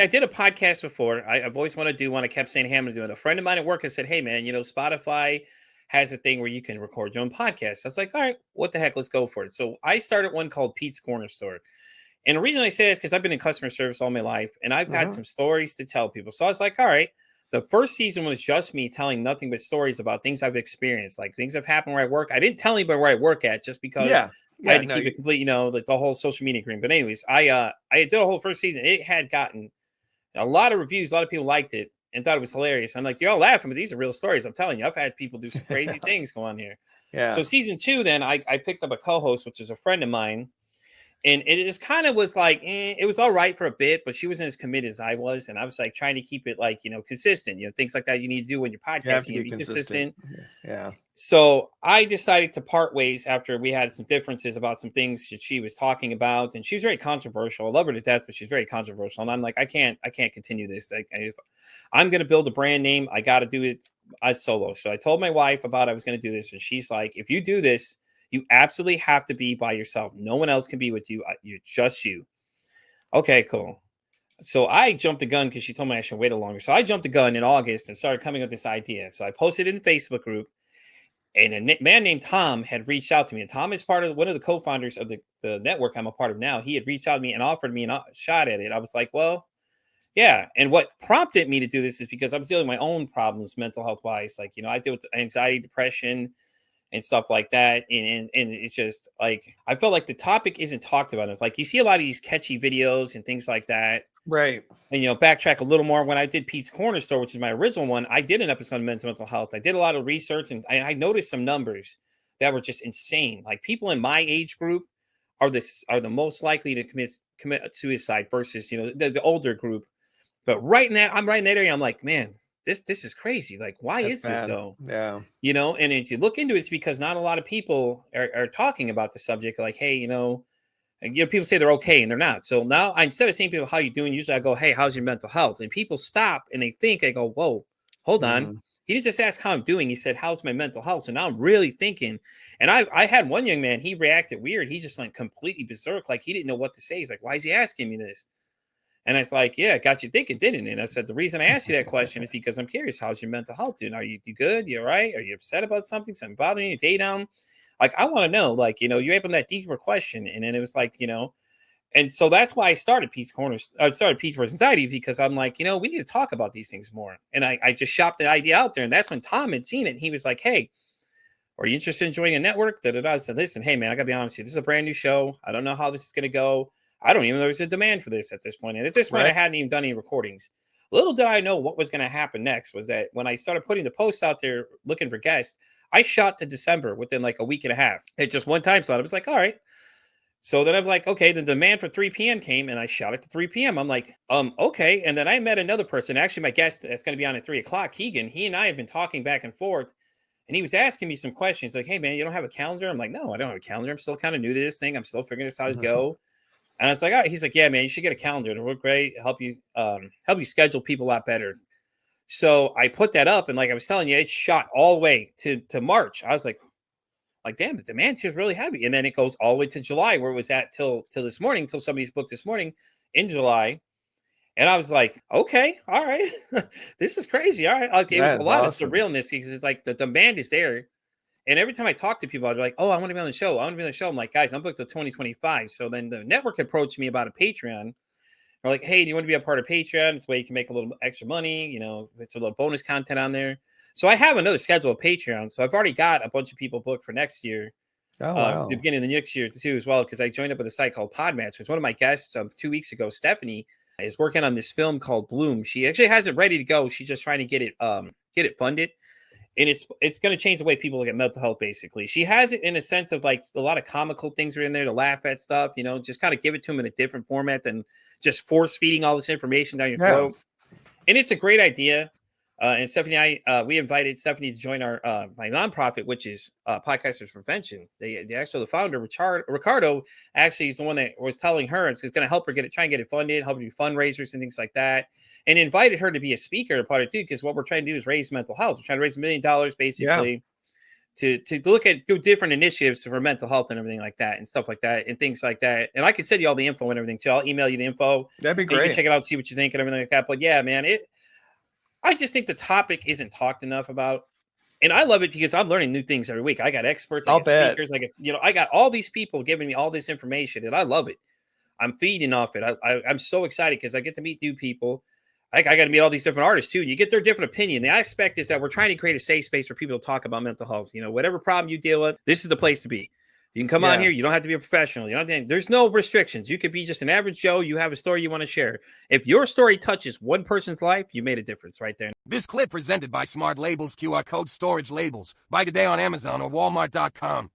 I did a podcast before. I've always wanted to do one. I kept saying, hey, I'm going to do it. A friend of mine at work has said, hey, man, Spotify has a thing where you can record your own podcast. I was like, all right, what the heck? Let's go for it. So I started one called Pete's Corner Store. And the reason I say this is because I've been in customer service all my life and I've had Mhm. some stories to tell people. So I was like, all right. The first season was just me telling nothing but stories about things I've experienced, like things that have happened where I work. I didn't tell anybody where I work at just because Yeah. I Yeah. had to No. keep it complete, like the whole social media agreement. But anyways, I did a whole first season. It had gotten a lot of reviews. A lot of people liked it and thought it was hilarious. I'm like, you're all laughing, but these are real stories. I'm telling you, I've had people do some crazy things go on here. So Yeah. season two, then I picked up a co-host, which is a friend of mine, and it is kind of was like it was all right for a bit, but she wasn't as committed as I was, and I was like trying to keep it like consistent, things like that you need to do when you're You have podcasting. to You be be consistent. consistent. Yeah. So I decided to part ways after we had some differences about some things that she was talking about, and she was very controversial. I love her to death, but she's very controversial, and I'm like, I can't continue this. Like, if I'm going to build a brand name, I got to do it solo. So I told my wife about I was going to do this, and she's like, if you do this, you absolutely have to be by yourself. No one else can be with you. You're just you. Okay, cool. So I jumped the gun because she told me I should wait a longer. So I jumped the gun in August and started coming up with this idea. So I posted it in a Facebook group, and a man named Tom had reached out to me. And Tom is part of one of the co-founders of the network I'm a part of now. He had reached out to me and offered me a shot at it. I was like, well, yeah. And what prompted me to do this is because I was dealing with my own problems, mental health wise. Like, I deal with anxiety, depression, and stuff like that. And it's just like I felt like the topic isn't talked about enough. Like you see a lot of these catchy videos and things like that. Right. And backtrack a little more. When I did Pete's Corner Store, which is my original one, I did an episode on mental health. I did a lot of research, and I noticed some numbers that were just insane. Like people in my age group are the most likely to commit suicide versus the older group. But right now, I'm right in that area. I'm like, man, this is crazy. Like, why That's is this bad. though? Yeah. And if you look into it, it's because not a lot of people are talking about the subject. Like, hey, and, people say they're okay and they're not. So now instead of saying people, how you doing? Usually I go, hey, how's your mental health? And people stop and they think, I go, whoa, hold on. Hmm. He didn't just ask how I'm doing. He said, how's my mental health? So now I'm really thinking. And I had one young man, he reacted weird. He just went completely berserk. Like he didn't know what to say. He's like, why is he asking me this? And it's like, yeah, it got you thinking, didn't it? And I said, the reason I asked you that question is because I'm curious. How's your mental health doing? Are you good? You all right? Are you upset about something? Something bothering you? Day down? Like, I want to know, like, you're able that deeper question. And then it was like, and so that's why I started Pete's Corners. I started Pete's versus Anxiety because I'm like, we need to talk about these things more. And I just shopped the idea out there. And that's when Tom had seen it. And he was like, hey, are you interested in joining a network? I said, listen, hey, man, I got to be honest with you. This is a brand new show. I don't know how this is going to go. I don't even know there's a demand for this at this point. And at this point, I Right. hadn't even done any recordings. Little did I know what was going to happen next was that when I started putting the posts out there looking for guests, I shot to December within like a week and a half. At just one time slot. I was like, all right. So then I'm like, okay, the demand for 3 p.m. came and I shot it to 3 p.m. I'm like, okay. And then I met another person, actually my guest that's going to be on at 3 o'clock, Keegan. He and I have been talking back and forth. And he was asking me some questions like, hey, man, you don't have a calendar? I'm like, no, I don't have a calendar. I'm still kind of new to this thing. I'm still figuring this out as go. And I was like, all right. He's like, yeah, man, you should get a calendar. It'll work great. Help you schedule people a lot better. So I put that up. And like I was telling you, it shot all the way to March. I was like, damn, the demand here is really heavy. And then it goes all the way to July, where it was at till this morning, till somebody's booked this morning in July. And I was like, okay, all right. This is crazy. All right. Like, it was a That's lot of awesome. surrealness because it's like the demand is there. And every time I talk to people, they're like, oh, I want to be on the show. I want to be on the show. I'm like, guys, I'm booked till 2025. So then the network approached me about a Patreon. They're like, hey, do you want to be a part of Patreon? It's a way you can make a little extra money. It's a little bonus content on there. So I have another schedule of Patreon. So I've already got a bunch of people booked for next year, Oh the wow. beginning of the next year too, as well, because I joined up with a site called Podmatch. It's one of my guests 2 weeks ago, Stephanie, is working on this film called Bloom. She actually has it ready to go. She's just trying to get it funded. And it's going to change the way people look at mental health. Basically, she has it in a sense of like a lot of comical things are in there to laugh at stuff. Just kind of give it to them in a different format than just force feeding all this information down your Yeah. throat. And it's a great idea. And Stephanie and I, we invited Stephanie to join our my nonprofit, which is Podcasters Prevention. They actually the founder, Ricardo, actually is the one that was telling her it's going to help her try and get it funded, help her do fundraisers and things like that, and invited her to be a speaker part of it too. Because what we're trying to do is raise mental health. We're trying to raise $1 million Yeah. basically to look at different initiatives for mental health and everything like that and stuff like that and things like that. And I can send you all the info and everything too. I'll email you the info. That'd be and you great. can check it out and see what you think and everything like that. But yeah, man, I just think the topic isn't talked enough about. And I love it because I'm learning new things every week. I got experts, I I'll got bet. speakers, I got all these people giving me all this information, and I love it. I'm feeding off it. I'm so excited because I get to meet new people. I got to meet all these different artists too. And you get their different opinion. The aspect is that we're trying to create a safe space for people to talk about mental health. Whatever problem you deal with, this is the place to be. You can come on here. You don't have to be a professional. There's no restrictions. You could be just an average Joe. You have a story you want to share. If your story touches one person's life, you made a difference right there. This clip presented by Smart Labels QR Code Storage Labels. Buy today on Amazon or Walmart.com.